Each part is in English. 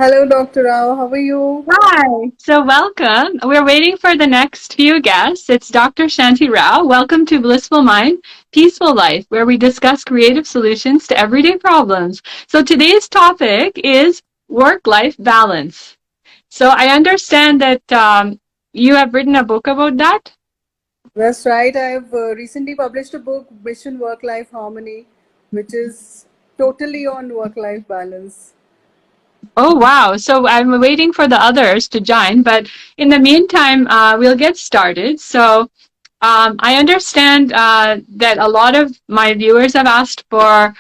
Hello, Dr. Rao. How are you? Hi. So welcome. We're waiting for the next few guests. It's Dr. Shanti Rao. Welcome to Blissful Mind, Peaceful Life, where we discuss creative solutions to everyday problems. So today's topic is work-life balance. So I understand that you have written a book about that. That's right. I've recently published a book, Mission Work Life Harmony, which is totally on work life balance. Oh, wow. So I'm waiting for the others to join, but in the meantime, we'll get started. So I understand that a lot of my viewers have asked for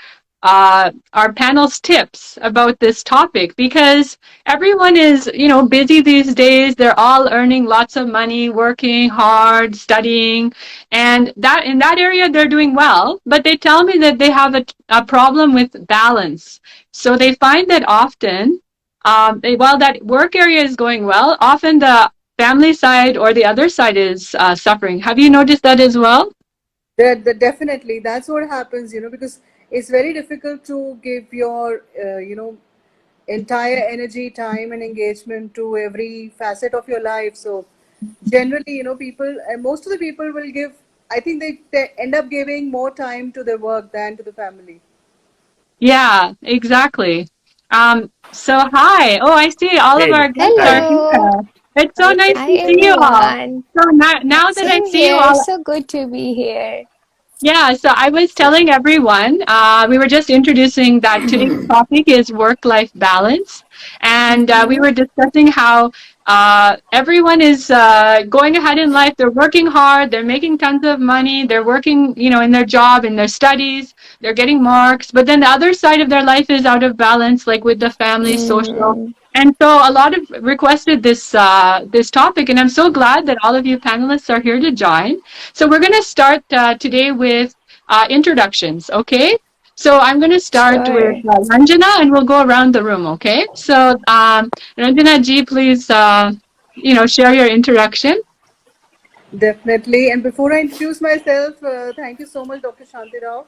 our panel's tips about this topic because everyone is, busy these days. They're all earning lots of money, working hard, studying, and that in that area they're doing well. But they tell me that they have a problem with balance. So they find that often, while that work area is going well, often the family side or the other side is suffering. Have you noticed that as well? Definitely, that's what happens, because it's very difficult to give your, entire energy, time, and engagement to every facet of your life. So, generally, people, most of the people will give, I think they end up giving more time to their work than to the family. Yeah, exactly. So hi. Oh, I see all of Hey, our guests hi. are Hello. here. It's so Hello, nice Hi to see you all. everyone. So now that I Same see you here. all, So good to be here. yeah, so I was telling everyone, we were just introducing that today's topic is work-life balance. And we Mm-hmm. were discussing how everyone is going ahead in life. They're working hard, they're making tons of money, they're working, in their job, in their studies, they're getting marks. But then the other side of their life is out of balance, like with the family, social. Mm-hmm. And so a lot of requested this topic, and I'm so glad that all of you panelists are here to join. So we're going to start today with introductions, okay? So I'm going to start with Sure. Ranjana, and we'll go around the room, okay? So Ranjana ji, please, share your introduction. Definitely. And before I introduce myself, thank you so much, Dr. Shanti Rao,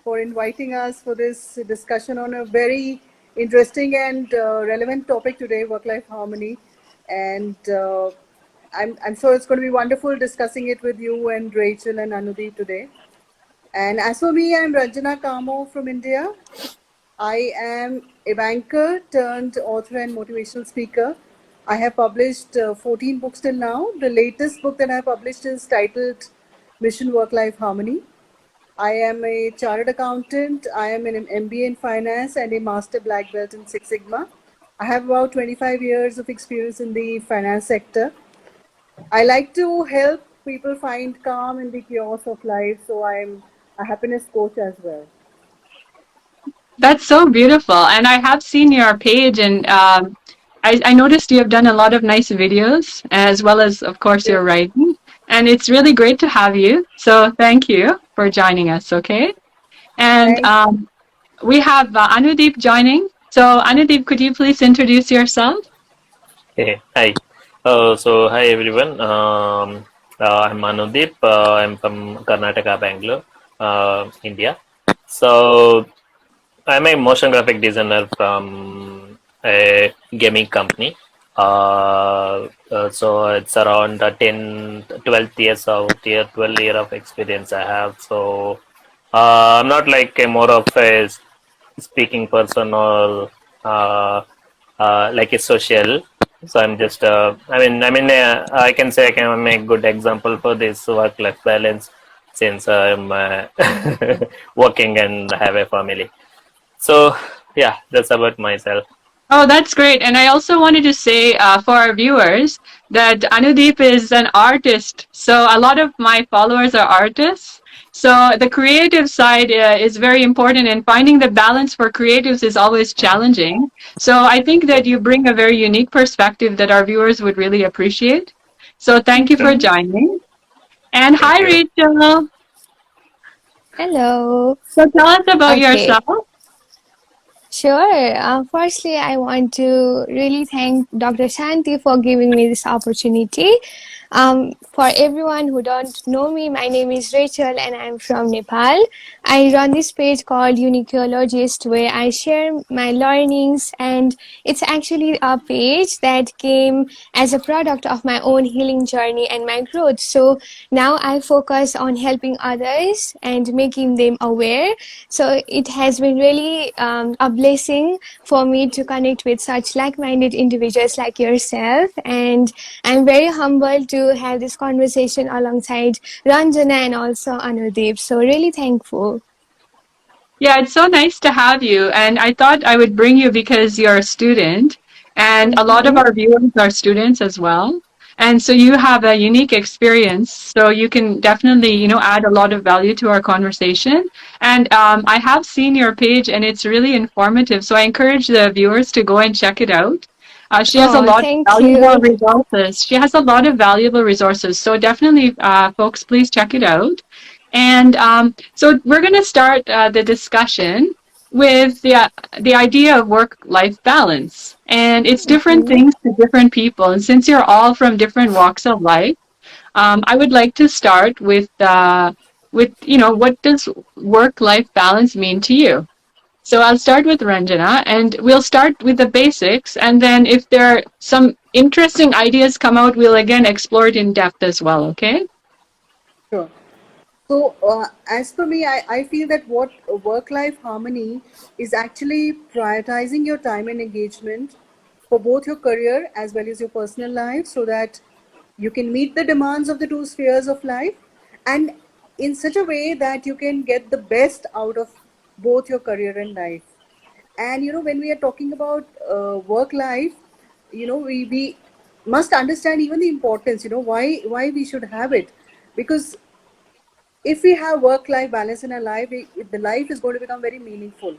for inviting us for this discussion on a very interesting and relevant topic today, work-life harmony. And I'm sure it's going to be wonderful discussing it with you and Rachel and Anudeep today. And as for me, I'm Ranjana Kamo from India. I am a banker turned author and motivational speaker. I have published 14 books till now. The latest book that I published is titled Mission Work Life Harmony. I am a chartered accountant. I am an MBA in finance and a master black belt in Six Sigma. I have about 25 years of experience in the finance sector. I like to help people find calm in the chaos of life, so I'm a happiness coach as well. That's so beautiful. And I have seen your page, and I noticed you have done a lot of nice videos, as well as, of course, your writing. And it's really great to have you. So thank you for joining us, okay? And Thank we have Anudeep joining. So, Anudeep, could you please introduce yourself? Hey, hi. Hi everyone. I'm Manudip. I'm from Karnataka, Bangalore, India. So, I'm a motion graphic designer from a gaming company. So it's around 10, 12 years out here, 12 year of experience I have. So, I'm not like a more of a speaking person or like a social. So I'm just I can say I can make good example for this work life balance since I'm working and have a family. So yeah, that's about myself. Oh, that's great. And I also wanted to say for our viewers that Anudeep is an artist. So a lot of my followers are artists. So the creative side is very important, and finding the balance for creatives is always challenging. So I think that you bring a very unique perspective that our viewers would really appreciate. So thank you for you. joining. And Thank hi, you. Rachel. Hello. So tell us about Okay. yourself. Sure. Firstly, I want to really thank Dr. Shanti for giving me this opportunity. For everyone who don't know me, my name is Rachel and I'm from Nepal. I run this page called Unicologist where I share my learnings, and it's actually a page that came as a product of my own healing journey and my growth. So now I focus on helping others and making them aware. So it has been really a blessing for me to connect with such like-minded individuals like yourself, and I'm very humbled to have this conversation alongside Ranjana and also Anudeep. So really thankful. Yeah, it's so nice to have you. And I thought I would bring you because you're a student, and a lot of Mm-hmm. our viewers are students as well. And so you have a unique experience. So you can definitely, add a lot of value to our conversation. And I have seen your page, and it's really informative. So I encourage the viewers to go and check it out. She has a Oh, lot of thank valuable you. resources. She has a lot of valuable resources. So definitely, folks, please check it out. And so we're going to start the discussion with the idea of work-life balance. And it's different Mm-hmm. things to different people. And since you're all from different walks of life, I would like to start with what does work-life balance mean to you? So I'll start with Ranjana, and we'll start with the basics. And then if there are some interesting ideas come out, we'll again explore it in depth as well. Okay? Sure. So, as for me, I feel that what work life harmony is actually prioritizing your time and engagement for both your career as well as your personal life so that you can meet the demands of the two spheres of life, and in such a way that you can get the best out of both your career and life. And when we are talking about work life, we must understand even the importance, why we should have it, because if we have work life balance in our life, the life is going to become very meaningful.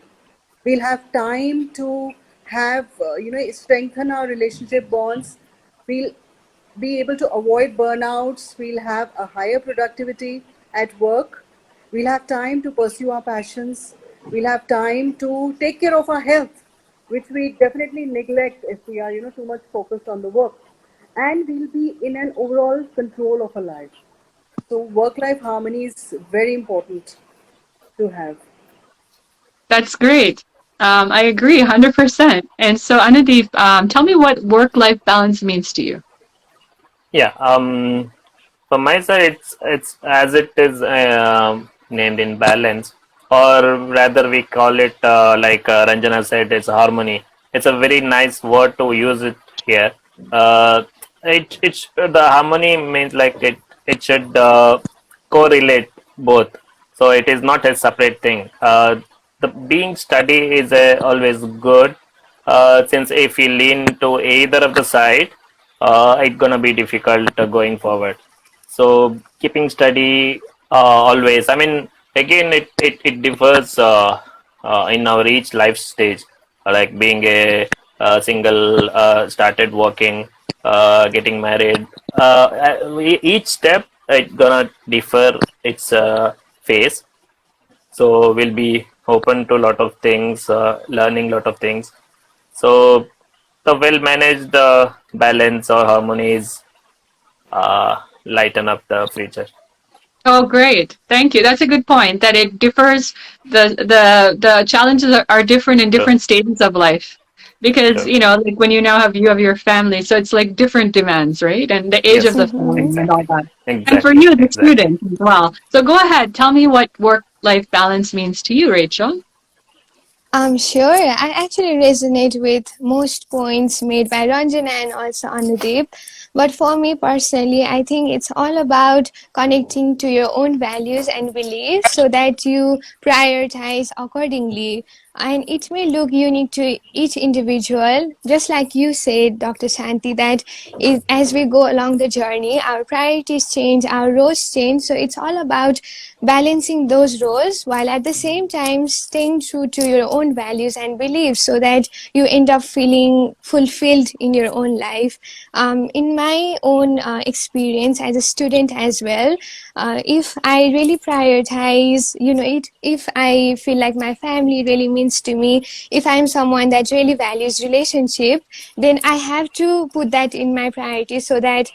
We'll have time to have strengthen our relationship bonds. We'll be able to avoid burnouts. We'll have a higher productivity at work. We'll have time to pursue our passions. We'll have time to take care of our health, which we definitely neglect if we are too much focused on the work. And we'll be in an overall control of our life. So work life harmony is very important to have. That's great. I agree 100%. And so, Anudeep, tell me what work-life balance means to you. Yeah. From my side, it's as it is named in balance, or rather we call it like Ranjana said, it's harmony. It's a very nice word to use it here. Uh, the harmony means like it should correlate both. So it is not a separate thing. The being study is always good, since if we lean to either of the side, it's gonna be difficult going forward. So keeping study always. I mean, again, it differs in our each life stage. Like being a single, started working, getting married. Each step it gonna differ its phase. So we'll be open to a lot of things, learning a lot of things. So the well managed balance or harmony is lighten up the future. Oh, great. Thank you. That's a good point, that it differs. The challenges are different in True, different stages of life. Because, true. like when you have your family, so it's like different demands, right? And the age of Yes, the family Mm-hmm. and all exactly, that. And for exactly, you, the exactly. student as well. So go ahead, tell me what work-life balance means to you, Rachel. Sure. I actually resonate with most points made by Ranjana and also Anudeep. But for me personally, I think it's all about connecting to your own values and beliefs so that you prioritize accordingly. And it may look unique to each individual, just like you said, Dr. Shanti, that as we go along the journey, our priorities change, our roles change. So it's all about balancing those roles while at the same time staying true to your own values and beliefs so that you end up feeling fulfilled in your own life. In my own experience as a student as well, if I really prioritize, if I feel like my family really means means to me. If I'm someone that really values relationship, then I have to put that in my priority, so that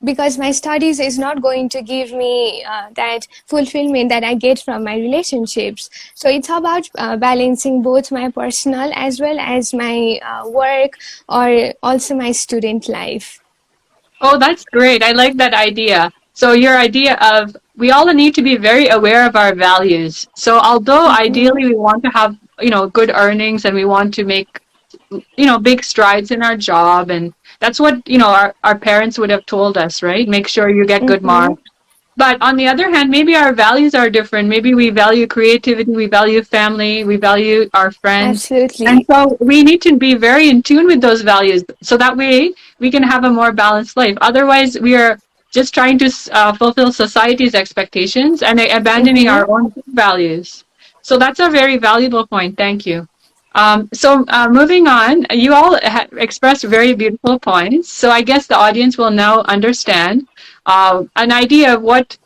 because my studies is not going to give me that fulfillment that I get from my relationships. So it's about balancing both my personal as well as my work, or also my student life. Oh, that's great. I like that idea. So your idea of we all need to be very aware of our values. So although Mm-hmm. ideally we want to have, good earnings and we want to make, big strides in our job, and that's what, our parents would have told us, right? Make sure you get good Mm-hmm. marks. But on the other hand, maybe our values are different. Maybe we value creativity, we value family, we value our friends. And Absolutely. so we need to be very in tune with those values so that way we can have a more balanced life. Otherwise, we are just trying to fulfill society's expectations and abandoning Mm-hmm. our own values. So that's a very valuable point. Thank you. So moving on, you all expressed very beautiful points. So I guess the audience will now understand an idea of what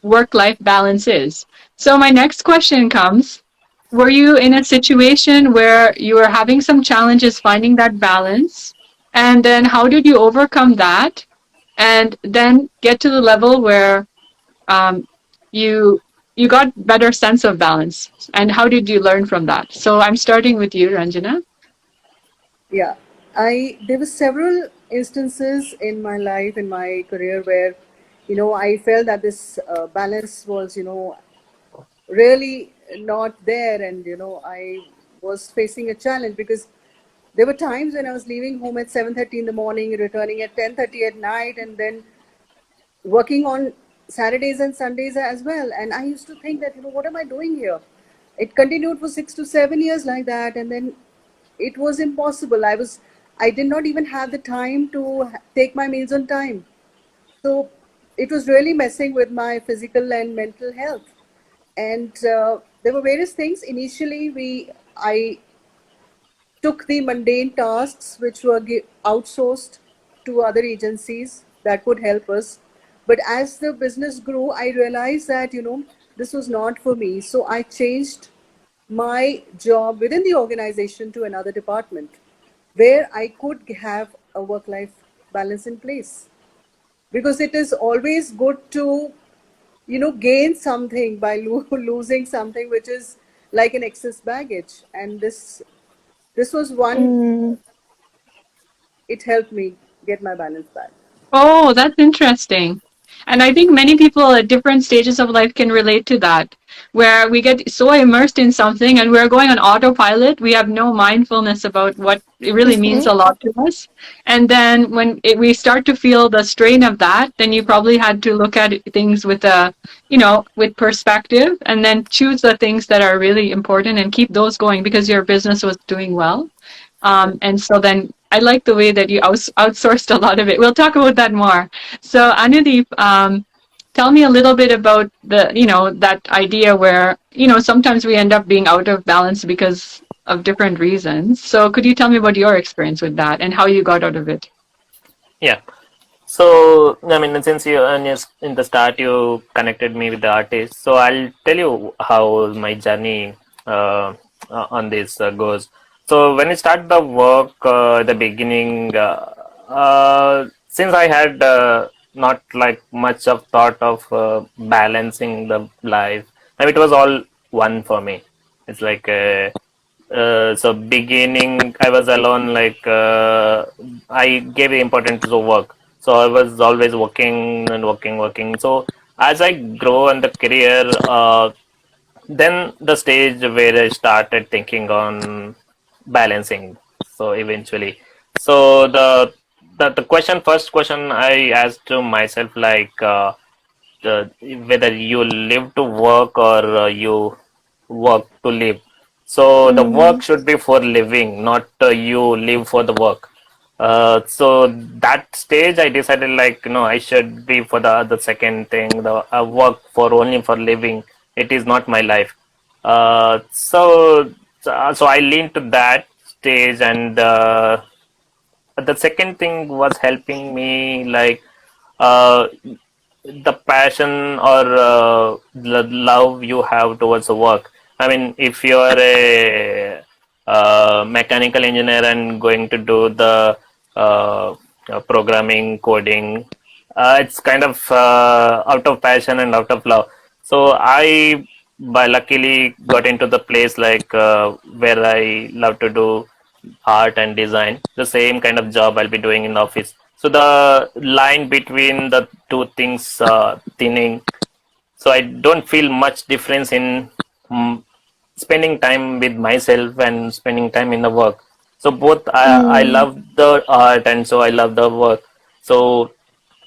work-life balance is. So my next question comes, were you in a situation where you were having some challenges finding that balance? And then how did you overcome that? And then get to the level where um, you you got better sense of balance. And how did you learn from that? So I'm starting with you, Ranjana. Yeah, I there were several instances in my life, in my career, where I felt that this balance was really not there, and I was facing a challenge because there were times when I was leaving home at 7:30 in the morning, returning at 10:30 at night, and then working on Saturdays and Sundays as well. And I used to think that, what am I doing here? It continued for 6 to 7 years like that, and then it was impossible. I did not even have the time to take my meals on time. So it was really messing with my physical and mental health. And there were various things. Initially, I took the mundane tasks which were outsourced to other agencies that could help us. But as the business grew, I realized that, this was not for me. So I changed my job within the organization to another department where I could have a work life balance in place. Because it is always good to, gain something by losing something which is like an excess baggage. And this was one. Mm. It helped me get my balance back. Oh, that's interesting. And I think many people at different stages of life can relate to that, where we get so immersed in something and we're going on autopilot. We have no mindfulness about what it really means Mm-hmm. a lot to us. And then when we start to feel the strain of that, then you probably had to look at things with with perspective and then choose the things that are really important and keep those going because your business was doing well. And so then I like the way that you outsourced a lot of it. We'll talk about that more. So Anudeep, tell me a little bit about that idea where, sometimes we end up being out of balance because of different reasons. So could you tell me about your experience with that and how you got out of it? Yeah. So, I mean, since in the start you connected me with the artist, so I'll tell you how my journey on this goes. So, when I start the work at the beginning, since I had not like much of thought of balancing the life, I mean, it was all one for me. It's like so beginning I was alone, like I gave importance to work, so I was always working and working. So as I grow in the career, then the stage where I started thinking on balancing. So eventually, so the first question I asked to myself, like whether you live to work or you work to live. So the Mm-hmm. work should be for living, not you live for the work. So that stage, I decided, like, no, I should be for the second thing. The work for only for living. It is not my life. So I leaned to that stage, and the second thing was helping me, like uh, the passion or the love you have towards the work. I mean, if you are a mechanical engineer and going to do the programming, coding, it's kind of out of passion and out of love. So I, by luckily, got into the place like where I love to do art and design. The same kind of job I'll be doing in office. So the line between the two things thinning, so I don't feel much difference in mm, spending time with myself and spending time in the work. So both I Mm. love the art and so I love the work. So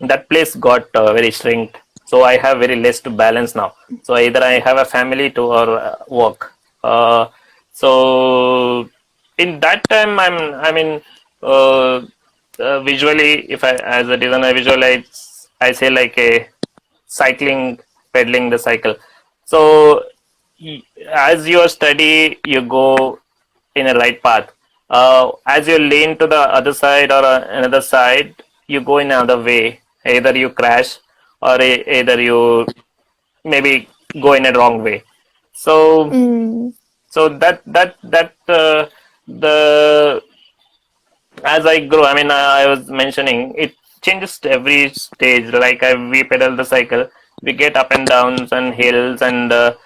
that place got very shrinked. So I have very less to balance now. So either I have a family to or work. Uh, so in that time, I mean, uh, visually, if I as a designer, visualize, I say like a cycling, pedaling the cycle. So as you study, you go in a right path. As you lean to the other side or another side, you go in another way. Either you crash or either you maybe go in a wrong way. So Mm. that the as I grow, I mean, I was mentioning it changes to every stage. Like we pedal the cycle, we get up and downs and hills and the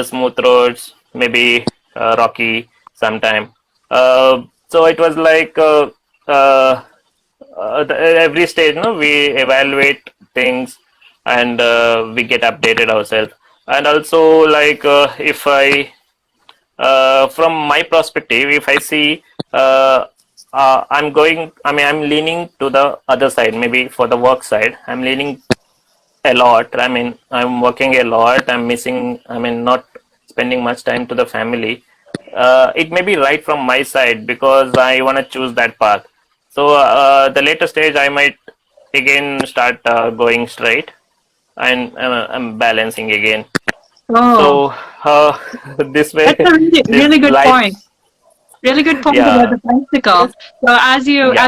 smooth roads, maybe rocky sometime. So it was like every stage, no, we evaluate things and we get updated ourselves. And also, like if I from my perspective, if I see I'm going, I mean, I'm leaning to the other side, maybe for the work side, I'm leaning a lot. I mean, I'm working a lot. I'm missing, I mean, not spending much time to the family. It may be right from my side because I want to choose that path. So the later stage, I might again start going straight and I'm balancing again. Oh, So this way, that's a really, this really good point. life, Really good point about yeah, the bicycle. Yes. So as you yeah,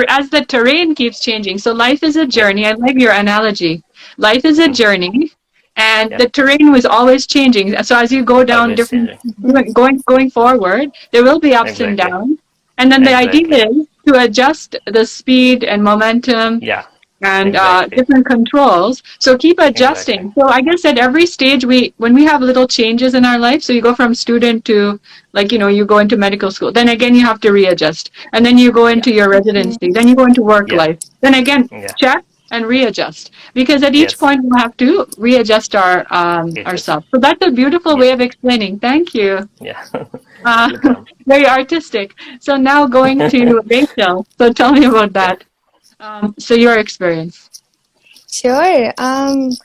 as the terrain keeps changing, so life is a yeah, journey. I like your analogy. Life is a mm, journey, and yeah, the terrain was always changing. So as you go down always different changing. going forward, there will be ups and Exactly, downs. And then the exactly. idea is to adjust the speed and momentum Yeah, and exactly, different controls. So keep exactly. adjusting. So I guess at every stage, when we have little changes in our life, so you go from student to like you go into medical school. Then again, you have to readjust, and then you go Yeah, into your residency. Then you go into work yeah, life. Then again, yeah. check and readjust because at each Yes, point we have to readjust our it is. ourselves. So that's a beautiful Yeah, way of explaining. Thank you. yeah. Uh, Welcome. very artistic. So now going to Rachel. So tell me about Yeah, that. So your experience. Sure. I'm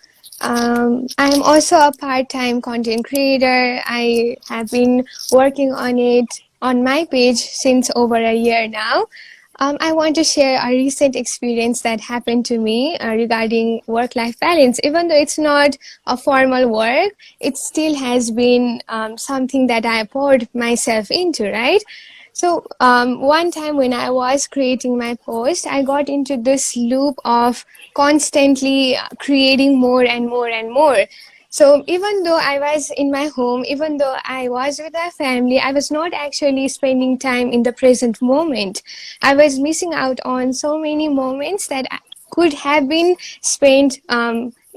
also a part-time content creator. I have been working on it on my page since over a year now. I want to share a recent experience that happened to me regarding work-life balance. Even though it's not a formal work, it still has been something that I poured myself into, right? So one time when I was creating my post, I got into this loop of constantly creating more and more and more. So even though I was in my home, even though I was with my family, I was not actually spending time in the present moment. I was missing out on so many moments that could have been spent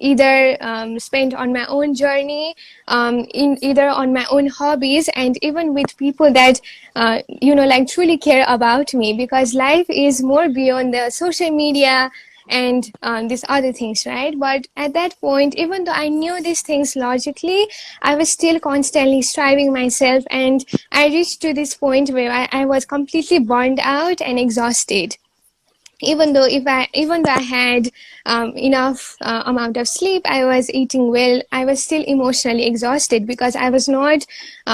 either spent on my own journey, in either on my own hobbies, and even with people that like truly care about me, because life is more beyond the social media and these other things, right? But at that point, even though I knew these things logically, I was still constantly striving myself, and I reached to this point where I was completely burned out and exhausted. Even though I had enough amount of sleep, I was eating well, I was still emotionally exhausted because I was not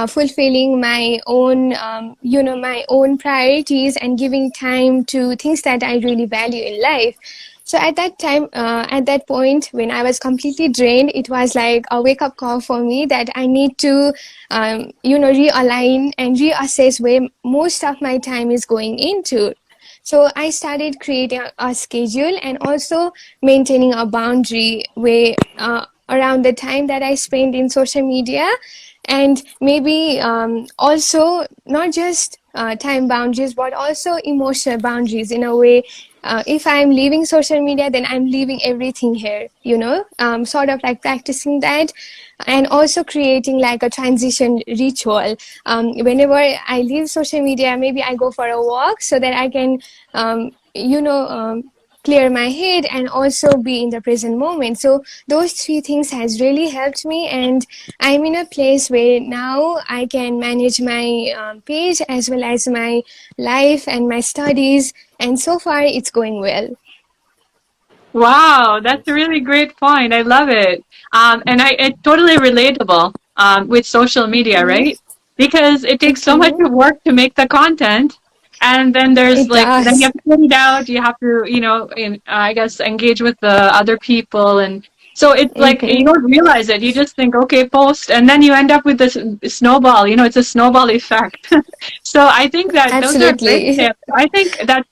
fulfilling my own my own priorities and giving time to things that I really value in life. So at that time, at that point, when I was completely drained, it was like a wake up call for me that I need to, realign and reassess where most of my time is going into. So I started creating a schedule and also maintaining a boundary way around the time that I spend in social media. and maybe also not just time boundaries but also emotional boundaries in a way. If I'm leaving social media, then I'm leaving everything here, sort of like practicing that, and also creating like a transition ritual. Whenever I leave social media, maybe I go for a walk so that I can clear my head and also be in the present moment. So those three things has really helped me, and I'm in a place where now I can manage my page as well as my life and my studies, and so far it's going well. Wow, that's a really great point. I love it. And it's totally relatable with social media, Mm-hmm. right? Because it takes so much Mm-hmm. work to make the content. And then there's It like, then you does. have to put it out, you have to, I guess engage with the other people. And so it's like, you Mm-hmm. don't realize it. You just think, okay, post. And then you end up with this snowball, it's a snowball effect. So I think that those are great Absolutely. tips. I think that's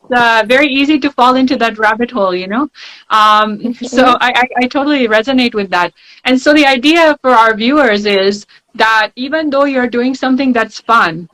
very easy to fall into that rabbit hole. So Mm-hmm. I totally resonate with that. And so the idea for our viewers is that even though you're doing something that's fun,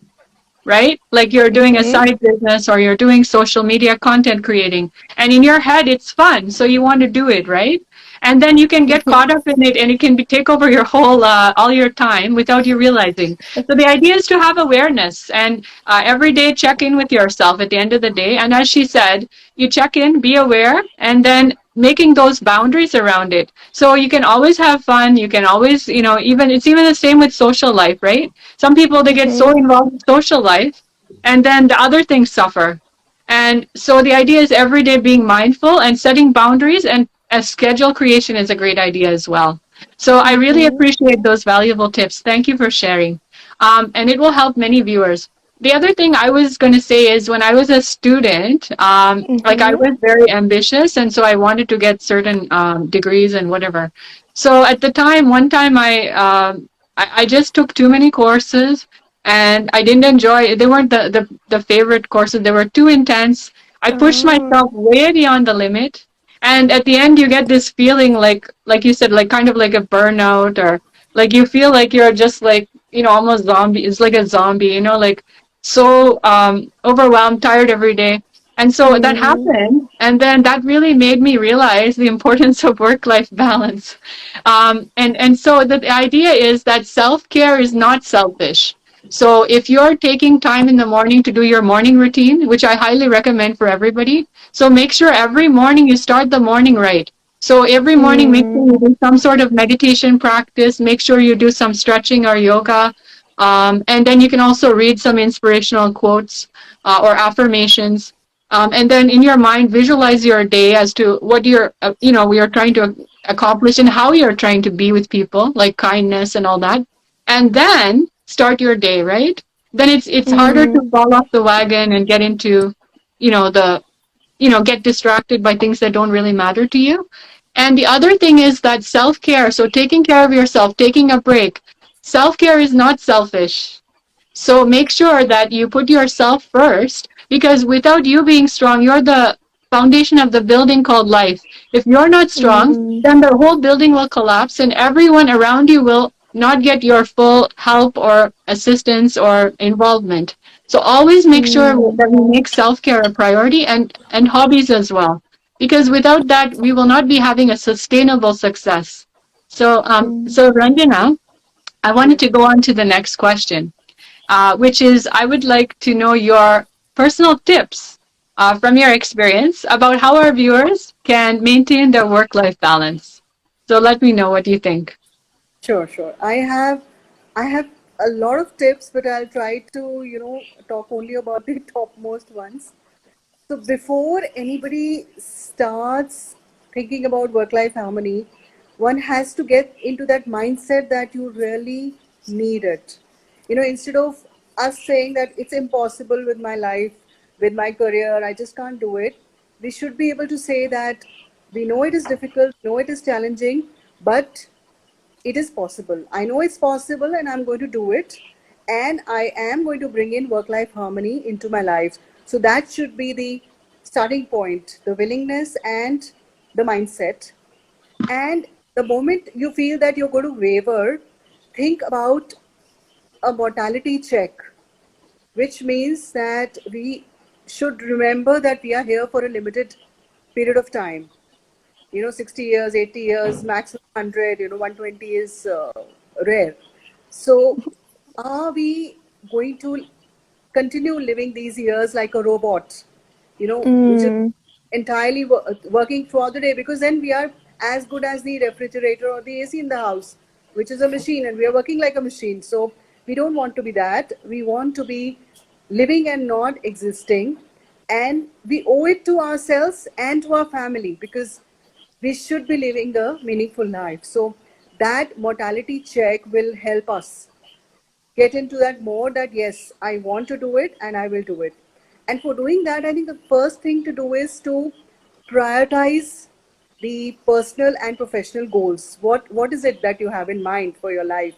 right? Like you're doing a Mm-hmm. side business or you're doing social media content creating, and in your head it's fun, so you want to do it, right? And then you can get caught up in it, and it can take over your whole all your time without you realizing. So the idea is to have awareness and every day check in with yourself at the end of the day. And as she said, you check in, be aware, and then making those boundaries around it. So you can always have fun. You can always, even it's even the same with social life, right? Some people, they get so Mm-hmm. involved in social life, and then the other things suffer. And so the idea is every day being mindful and setting boundaries, and a schedule creation is a great idea as well. So I really Mm-hmm. appreciate those valuable tips. Thank you for sharing. And it will help many viewers. The other thing I was going to say is when I was a student, like I Mm-hmm. was very ambitious, and so I wanted to get certain degrees and whatever. So at the time, one time I just took too many courses, and I didn't enjoy. They weren't the favorite courses. They were too intense. I pushed Oh. myself way beyond the limit, and at the end, you get this feeling like you said, like kind of like a burnout, or like you feel like you're just like almost zombie. It's like a zombie, like so overwhelmed, tired every day. And so that Mm-hmm. happened, and then that really made me realize the importance of work-life balance. And so the idea is that self-care is not selfish. So if you're taking time in the morning to do your morning routine, which I highly recommend for everybody, so make sure every morning you start the morning right. So every morning, make sure Mm-hmm. you do some sort of meditation practice. Make sure you do some stretching or yoga. And then you can also read some inspirational quotes or affirmations. And then in your mind, visualize your day as to what we are trying to accomplish and how you're trying to be with people, like kindness and all that. And then start your day, right? Then it's harder to Mm-hmm. fall off the wagon and get into, the get distracted by things that don't really matter to you. And the other thing is that self care, so taking care of yourself, taking a break, self care is not selfish. So make sure that you put yourself first, because without you being strong, you're the foundation of the building called life. If you're not strong, Mm-hmm. then the whole building will collapse and everyone around you will not get your full help or assistance or involvement. So always make sure Mm-hmm. that we make self-care a priority, and hobbies as well. Because without that, we will not be having a sustainable success. So Ranjana, I wanted Yes. to go on to the next question, which is I would like to know your personal tips from your experience about how our viewers can maintain their work life balance. So let me know what you think. Sure, sure. I have a lot of tips, but I'll try to, talk only about the topmost ones. So before anybody starts thinking about work-life harmony, one has to get into that mindset that you really need it. Instead of us saying that it's impossible with my life, with my career, I just can't do it, we should be able to say that we know it is difficult, we know it is challenging, but it is possible. I know it's possible and I'm going to do it. And I am going to bring in work life harmony into my life. So that should be the starting point, the willingness and the mindset. And the moment you feel that you're going to waver, think about a mortality check, which means that we should remember that we are here for a limited period of time. 60 years, 80 years, maximum 100, 120 is rare. So, are we going to continue living these years like a robot, which is Mm, entirely working throughout the day? Because then we are as good as the refrigerator or the AC in the house, which is a machine, and we are working like a machine. So, we don't want to be that. We want to be living and not existing. And we owe it to ourselves and to our family, because we should be living a meaningful life. So that mortality check will help us get into that mode that yes, I want to do it and I will do it. And for doing that, I think the first thing to do is to prioritize the personal and professional goals. What is it that you have in mind for your life?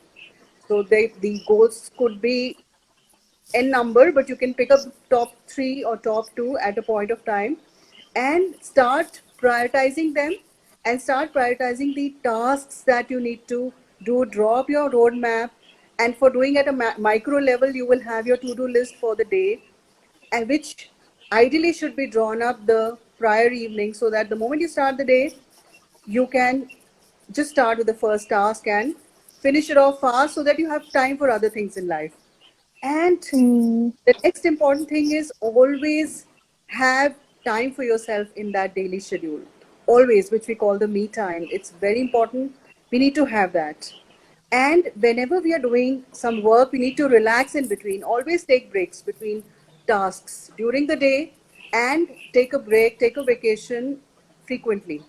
So the goals could be n number, but you can pick up the top three or top two at a point of time and start prioritizing them, and start prioritizing the tasks that you need to do. Draw up your roadmap, and for doing at a micro level, you will have your to do list for the day, and which ideally should be drawn up the prior evening, so that the moment you start the day, you can just start with the first task and finish it off fast, so that you have time for other things in life. And mm, the next important thing is always have time for yourself in that daily schedule. Always, which we call the me time. It's very important. We need to have that. And whenever we are doing some work, we need to relax in between. Always take breaks between tasks during the day, and take a break, take a vacation frequently,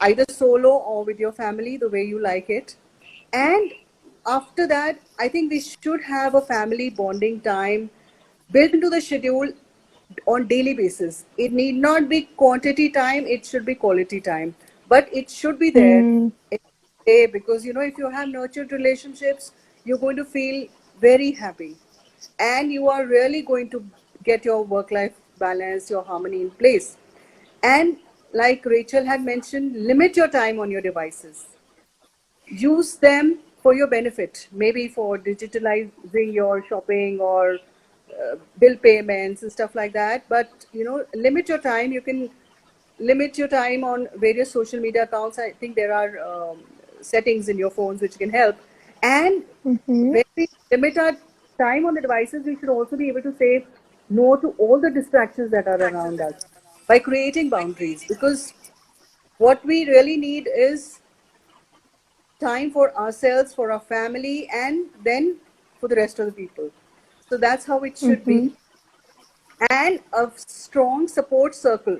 either solo or with your family, the way you like it. And after that, I think we should have a family bonding time built into the schedule on daily basis. It need not be quantity time, it should be quality time. But it should be there mm, every day, because if you have nurtured relationships, you're going to feel very happy. And you are really going to get your work life balance, your harmony in place. And like Rachel had mentioned, limit your time on your devices. Use them for your benefit, maybe for digitalizing your shopping or bill payments and stuff like that. But limit your time. You can limit your time on various social media accounts. I think there are settings in your phones which can help. And mhm, when we limit our time on the devices, we should also be able to say no to all the distractions that are around us by creating boundaries, because what we really need is time for ourselves, for our family, and then for the rest of the people. So that's how it should mhm, be. And a strong support circle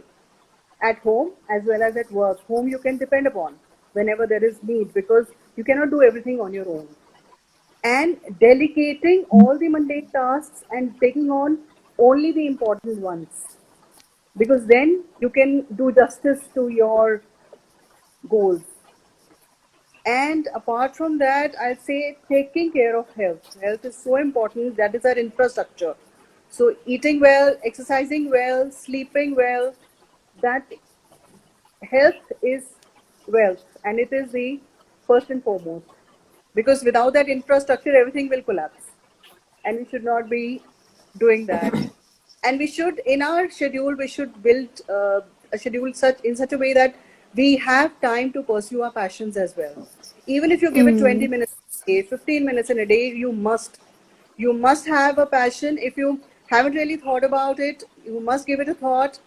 at home as well as at work, whom you can depend upon whenever there is need, because you cannot do everything on your own. And delegating all the mundane tasks and taking on only the important ones, because then you can do justice to your goals. And apart from that, I'd say taking care of health. Health is so important. That is our infrastructure. So eating well, exercising well, sleeping well, that health is wealth, and it is the first and foremost. Because without that infrastructure, everything will collapse, and we should not be doing that. And we should, in our schedule, we should build a schedule such a way that we have time to pursue our passions as well. Even if you give it 20 mm, minutes a day, 15 minutes in a day, you must have a passion. If you haven't really thought about it, you must give it a thought.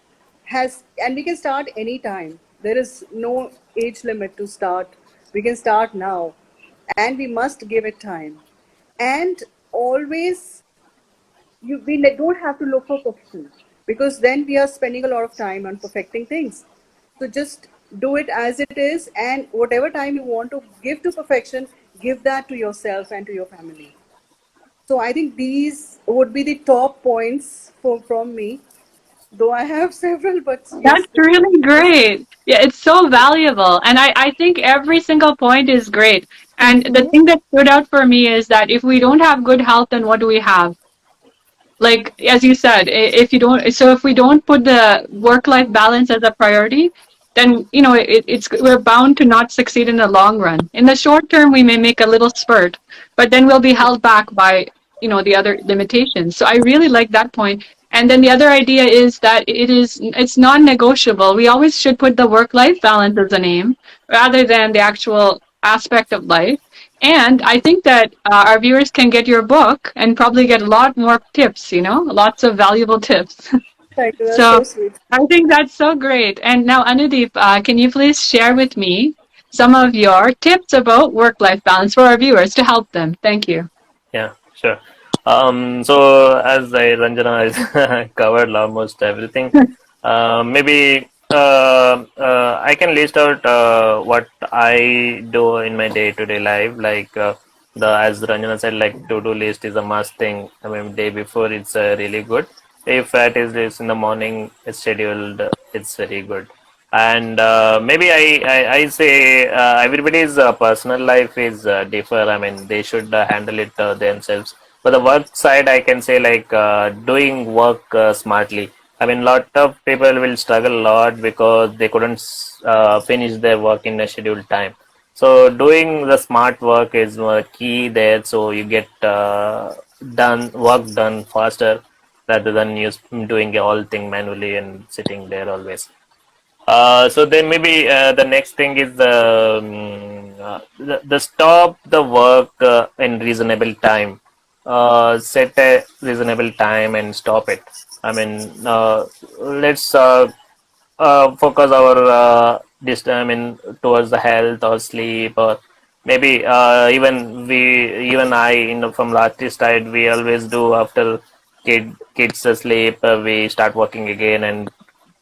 And we can start anytime. There is no age limit to start. We can start now, and we must give it time. And always, don't have to look for perfection, because then we are spending a lot of time on perfecting things. So just do it as it is, and whatever time you want to give to perfection, give that to yourself and to your family. So I think these would be the top points from me, though I have several, but yes, That's really great. Yeah, it's so valuable. And I think every single point is great. And the mhm, thing that stood out for me is that if we don't have good health, then what do we have? Like, as you said, if you don't, so if we don't put the work life balance as a priority, then it's we're bound to not succeed in the long run. In the short term, we may make a little spurt, but then we'll be held back by the other limitations. So I really like that point. And then the other idea is that it's non-negotiable. We always should put the work-life balance as an aim rather than the actual aspect of life. And I think that our viewers can get your book and probably get a lot more tips, lots of valuable tips. Thank you. That's So so sweet. I think that's so great. And now, Anudeep, can you please share with me some of your tips about work-life balance for our viewers to help them? Thank you. Yeah, sure. So as Ranjana has covered almost everything, maybe I can list out what I do in my day-to-day life. Like the as Ranjana said, like to-do list is a must thing. I mean, day before it's really good. If that is in the morning, it's scheduled. It's very good. And maybe I say everybody's personal life is differ. I mean, they should handle it themselves. But the work side, I can say like doing work smartly. I mean, lot of people will struggle a lot because they couldn't finish their work in a scheduled time. So doing the smart work is key there. So you get work done faster rather than you doing all thing manually and sitting there always. So then maybe the next thing is the stop the work in reasonable time. Set a reasonable time and stop it. I mean, let's focus our I mean, towards the health or sleep, or maybe even I, from last side, we always do after kids sleep, we start working again, and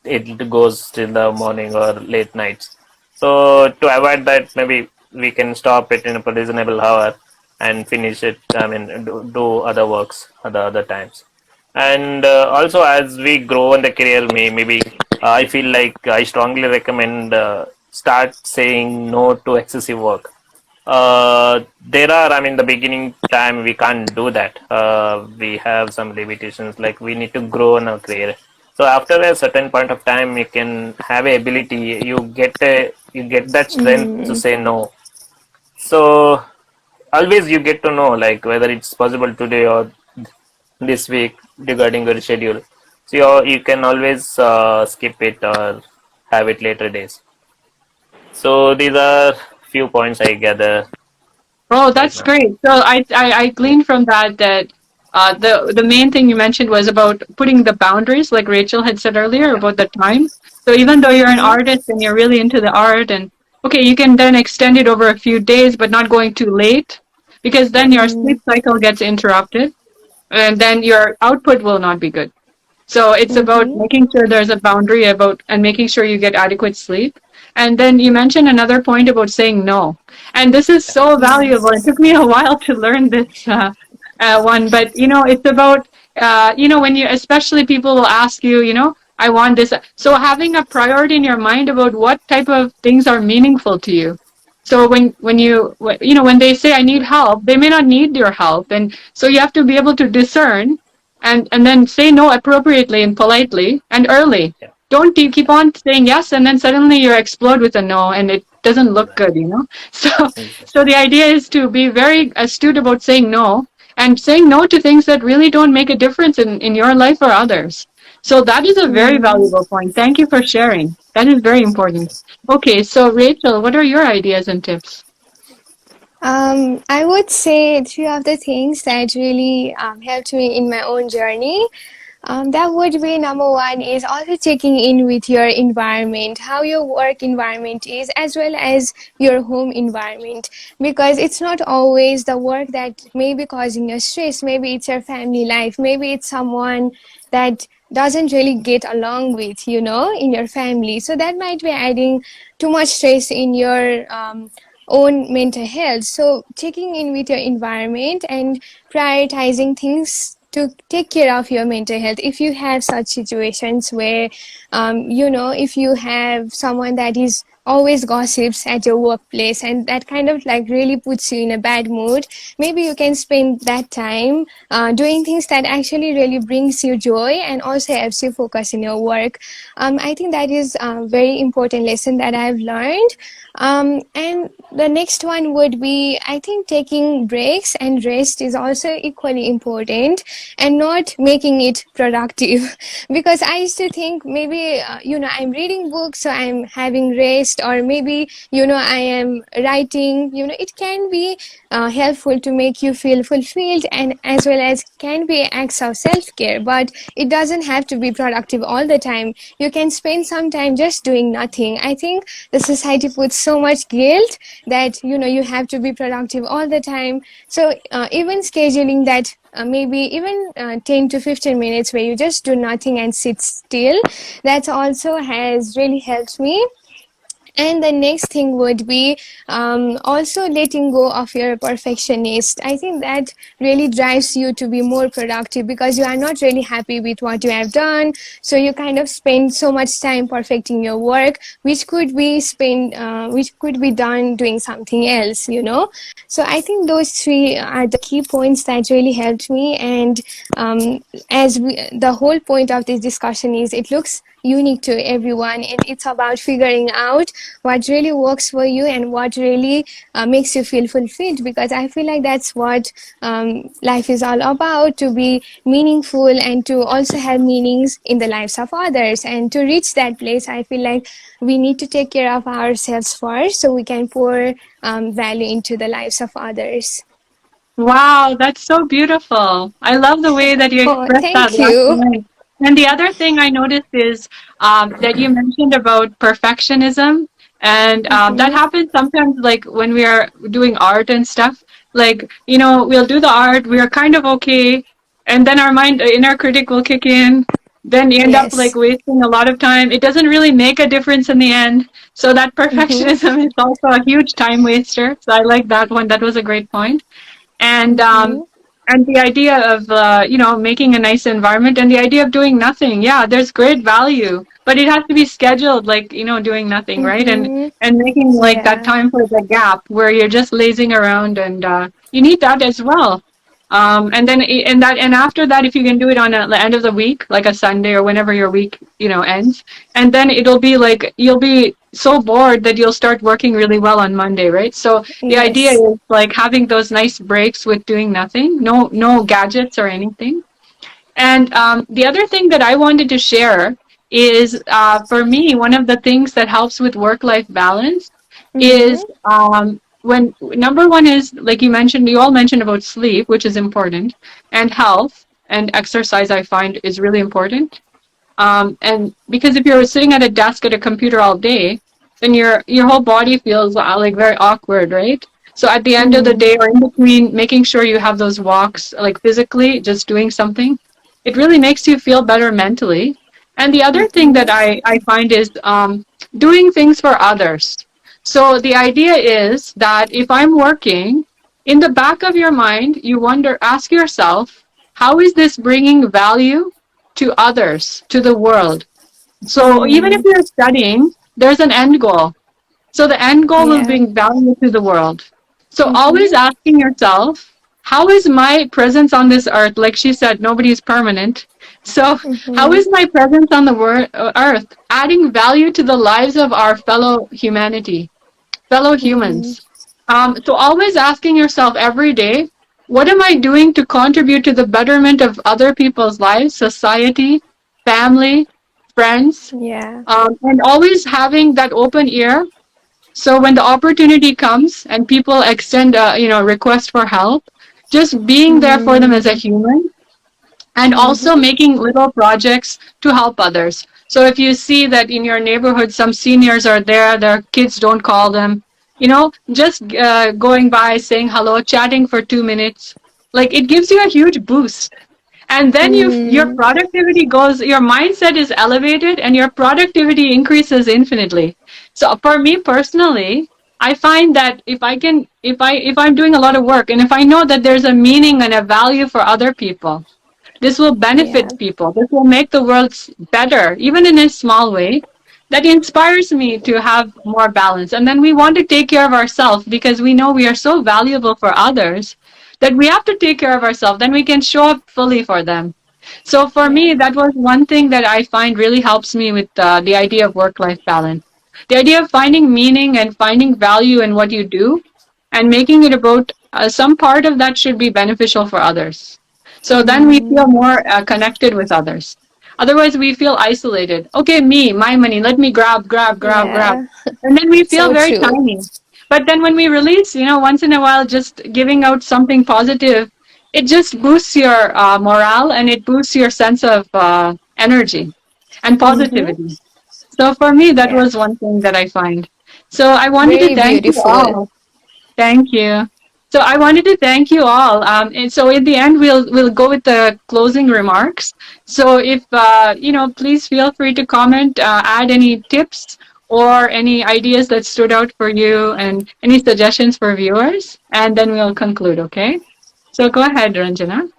it goes till the morning or late nights. So to avoid that, maybe we can stop it in a reasonable hour and finish it. I mean, do other works at the other times. And also, as we grow in the career, maybe I feel like I strongly recommend start saying no to excessive work. There are, I mean, the beginning time we can't do that. We have some limitations, like we need to grow in our career. So after a certain point of time, you can have a ability. You get that strength to Mm, say no. So always you get to know like whether it's possible today or this week regarding your schedule. So you can always skip it or have it later days. So these are few points I gather Oh, right that's now. great. So I Yeah. gleaned from that the main thing you mentioned was about putting the boundaries, like Rachel had said earlier Yeah. about the time. So even though you're an mm-hmm, artist and you're really into the art, and okay, you can then extend it over a few days, but not going too late, because then Yeah. your sleep cycle gets interrupted, and then your output will not be good. So it's about mm-hmm, making sure there's a boundary about and making sure you get adequate sleep. And then you mentioned another point about saying no. And this is so valuable. It took me a while to learn this one, but it's about when you, especially people will ask you, I want this. So having a priority in your mind about what type of things are meaningful to you. So when they say I need help, they may not need your help, and so you have to be able to discern and then say no appropriately and politely and early. Yeah. Don't you keep on saying yes and then suddenly you explode with a no and it doesn't look Exactly. good. So Exactly. so the idea is to be very astute about saying no and saying no to things that really don't make a difference in your life or others. So that is a very mm. valuable point. Thank you for sharing. That is very important. Okay, so Rachel, what are your ideas and tips? I would say three of the things that really helped me in my own journey. That would be number one is also checking in with your environment, how your work environment is, as well as your home environment. Because it's not always the work that may be causing you stress. Maybe it's your family life. Maybe it's someone that doesn't really get along with, in your family. So that might be adding too much stress in your own mental health. So checking in with your environment and prioritizing things to take care of your mental health. If you have such situations where if you have someone that is always gossips at your workplace, and that kind of like really puts you in a bad mood. Maybe you can spend that time doing things that actually really brings you joy and also helps you focus in your work. I think that is a very important lesson that I've learned. And the next one would be, I think taking breaks and rest is also equally important, and not making it productive. Because I used to think maybe, I'm reading books, so I'm having rest, or maybe, I am writing, it can be helpful to make you feel fulfilled, and as well as can be acts of self-care, but it doesn't have to be productive all the time. You can spend some time just doing nothing. I think the society puts so much guilt that you have to be productive all the time. So even scheduling that, maybe even 10 to 15 minutes where you just do nothing and sit still, that also has really helped me. And the next thing would be also letting go of your perfectionist. I think that really drives you to be more productive, because you are not really happy with what you have done. So you kind of spend so much time perfecting your work, which could be done doing something else. So I think those three are the key points that really helped me. And the whole point of this discussion is, it looks unique to everyone, and it's about figuring out what really works for you and what really makes you feel fulfilled, because I feel like that's what life is all about, to be meaningful and to also have meanings in the lives of others. And to reach that place, I feel like we need to take care of ourselves first, so we can pour value into the lives of others. Wow, that's so beautiful. I love the way that you Oh, expressed that thank last you. line. And the other thing I noticed is that you mentioned about perfectionism. And that Mm-hmm. happens sometimes, like when we are doing art and stuff. Like, we'll do the art, we are kind of okay. And then our inner critic will kick in. Then you end up like Yes. wasting a lot of time. It doesn't really make a difference in the end. So that Mm-hmm. perfectionism is also a huge time waster. So I like that one. That was a great point. and Mm-hmm. um and the idea of making a nice environment, and the idea of doing nothing, yeah, there's great value, but it has to be scheduled, like doing nothing, right? Mm-hmm. And making like that Yeah. time for the gap where you're just lazing around, and you need that as well. And after that, if you can do it on the end of the week, like a Sunday or whenever your week ends, and then it'll be like you'll be so bored that you'll start working really well on Monday, right? So the idea Yes. is like having those nice breaks with doing nothing, no gadgets or anything. And the other thing that I wanted to share is, for me, one of the things that helps with work-life balance is, Mm-hmm. when number one is, like you all mentioned about sleep, which is important, and health and exercise, I find is really important. And because if you're sitting at a desk at a computer all day, then your whole body feels like very awkward, right? So at the end of the Mm-hmm. day or in between, making sure you have those walks, like physically, just doing something, it really makes you feel better mentally. And the other thing that Mm-hmm. I find is doing things for others. So the idea is that if I'm working, in the back of your mind, ask yourself, how is this bringing value to others, to the world? So even if Mm-hmm. you're studying, there's an end goal. So the end goal will Yeah. bring value to the world. So always Mm-hmm. asking yourself, how is my presence on this earth? Like she said, nobody is permanent. So how Mm-hmm. is my presence on the earth adding value to the lives of our fellow Mm-hmm. humans? So always asking yourself every day, what am I doing to contribute to the betterment of other people's lives, society, family, friends, Yeah. and always having that open ear. So when the opportunity comes and people extend request for help, just being there for them as a Mm-hmm. human, and also Mm-hmm. making little projects to help others. So if you see that in your neighborhood some seniors are there, their kids don't call them, just going by, saying hello, chatting for 2 minutes, like it gives you a huge boost. And then your Mm-hmm. productivity your mindset is elevated, and your productivity increases infinitely. So for me personally, I find that if I'm doing a lot of work, and if I know that there's a meaning and a value for other people, this will Yeah. benefit people. This will make the world better, even in a small way. that inspires me to have more balance. And then we want to take care of ourselves because we know we are so valuable for others that we have to take care of ourselves. Then we can show up fully for them. So for Yeah. me, that was one thing that I find really helps me with the idea of work-life balance. The idea of finding meaning and finding value in what you do and making it about some part of that should be beneficial for others. So then we Mm-hmm. feel more connected with others. Otherwise, we feel isolated. Okay, me, my money, let me grab, grab, grab, grab. Yeah. And then we feel So very true. tiny. But then when we release, once in a while, just giving out something positive, it just boosts your morale and it boosts your sense of energy and Mm-hmm. positivity. So for me, that Yeah. was one thing that I find. So I wanted to Very thank you beautiful. all. Thank you. So I wanted to thank you all. And so in the end, we'll go with the closing remarks. So if please feel free to comment, add any tips or any ideas that stood out for you, and any suggestions for viewers, and then we'll conclude. Okay. So go ahead, Ranjana.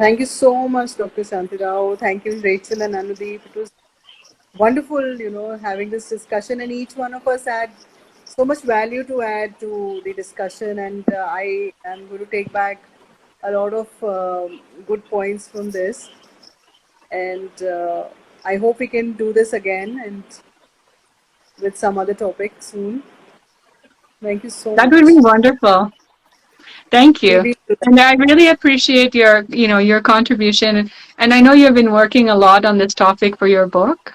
Thank you so much, Dr. Shantirao. Thank you, Rachel and Anudeep. It was wonderful, having this discussion, and each one of us had so much value to add to the discussion. And I am going to take back a lot of good points from this. And I hope we can do this again and with some other topic soon. Thank you so That would be much. wonderful. Thank you. We'll do that. And I really appreciate your contribution. And I know you've been working a lot on this topic for your book.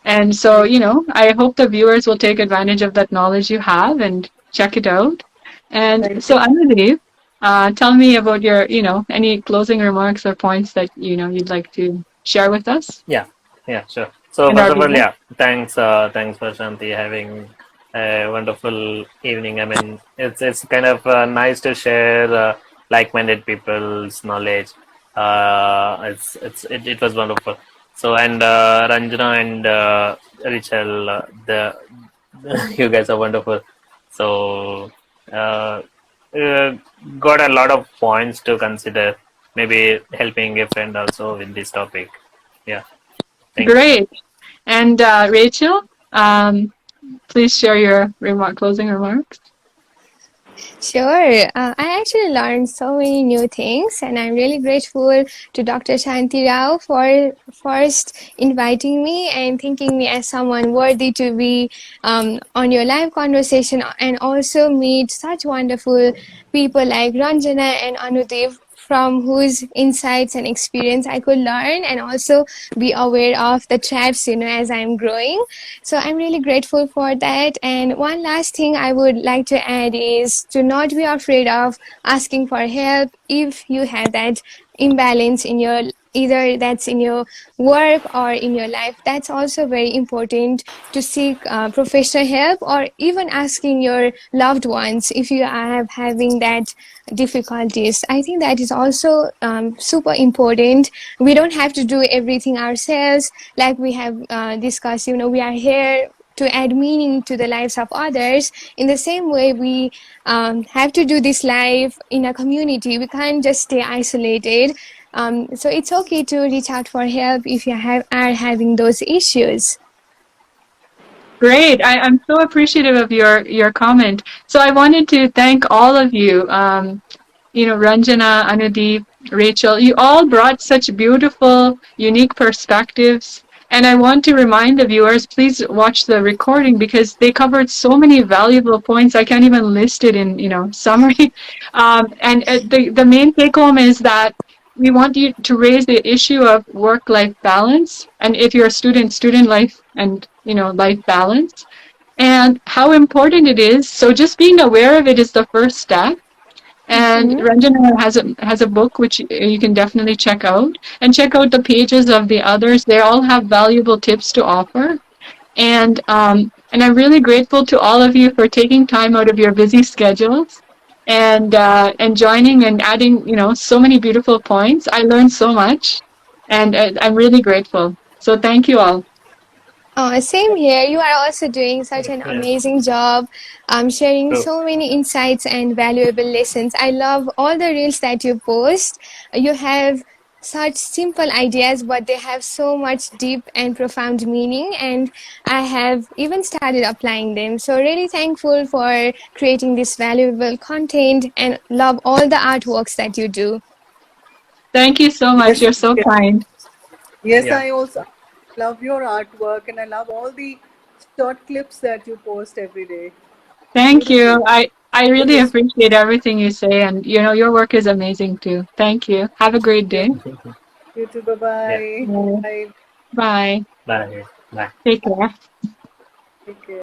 And so, Thank I hope the viewers will take advantage of that knowledge you have and check it out. And Thank so, you. Anudeep, tell me about your, any closing remarks or points that, you'd like to share with us Yeah, yeah, sure. So and first our of all, viewers. yeah, thanks for Shanti having a wonderful evening. I mean, it's kind of nice to share like-minded people's knowledge. It was wonderful. So and Ranjana and Richel, the you guys are wonderful. So uh, uh, got a lot of points to consider. Maybe helping a friend also with this topic. Yeah. Thank you. Great. And Rachel, please share your closing remarks. Sure. I actually learned so many new things, and I'm really grateful to Dr. Shanti Rao for first inviting me and thinking me as someone worthy to be on your live conversation, and also meet such wonderful people like Ranjana and Anudev, from whose insights and experience I could learn and also be aware of the traps, as I'm growing. So I'm really grateful for that. And one last thing I would like to add is to not be afraid of asking for help if you have that imbalance in your, either that's in your work or in your life. That's also very important, to seek professional help, or even asking your loved ones if you are having that difficulties. I think that is also super important. We don't have to do everything ourselves, like we have discussed. We are here to add meaning to the lives of others. In the same way, we have to do this life in a community. We can't just stay isolated. So it's okay to reach out for help if you are having those issues. Great. I'm so appreciative of your comment. So I wanted to thank all of you. Ranjana, Anudeep, Rachel, you all brought such beautiful, unique perspectives. And I want to remind the viewers, please watch the recording because they covered so many valuable points. I can't even list it in, summary. And the main take home is that we want you to raise the issue of work-life balance. And if you're a student, student life and, life balance and how important it is. So just being aware of it is the first step. And Mm-hmm. Ranjana has a book which you can definitely check out, and check out the pages of the others. They all have valuable tips to offer. And I'm really grateful to all of you for taking time out of your busy schedules and joining and adding, so many beautiful points. I learned so much, and I'm really grateful. So thank you all. Same here. You are also doing such an Yes, amazing job, sharing true. so many insights and valuable lessons. I love all the reels that you post. You have such simple ideas, but they have so much deep and profound meaning. And I have even started applying them. So, really thankful for creating this valuable content and love all the artworks that you do. Thank you so much. Yes, You're so yes, kind. yes, Yeah. I also love your artwork and I love all the short clips that you post every day. Thank Beautiful. you. I Good really response. appreciate everything you say, and your work is amazing too. Thank you. Have a great You, day. you too. Bye Yeah. bye. Bye. Bye. Bye. Bye. Bye. Take care. Take care.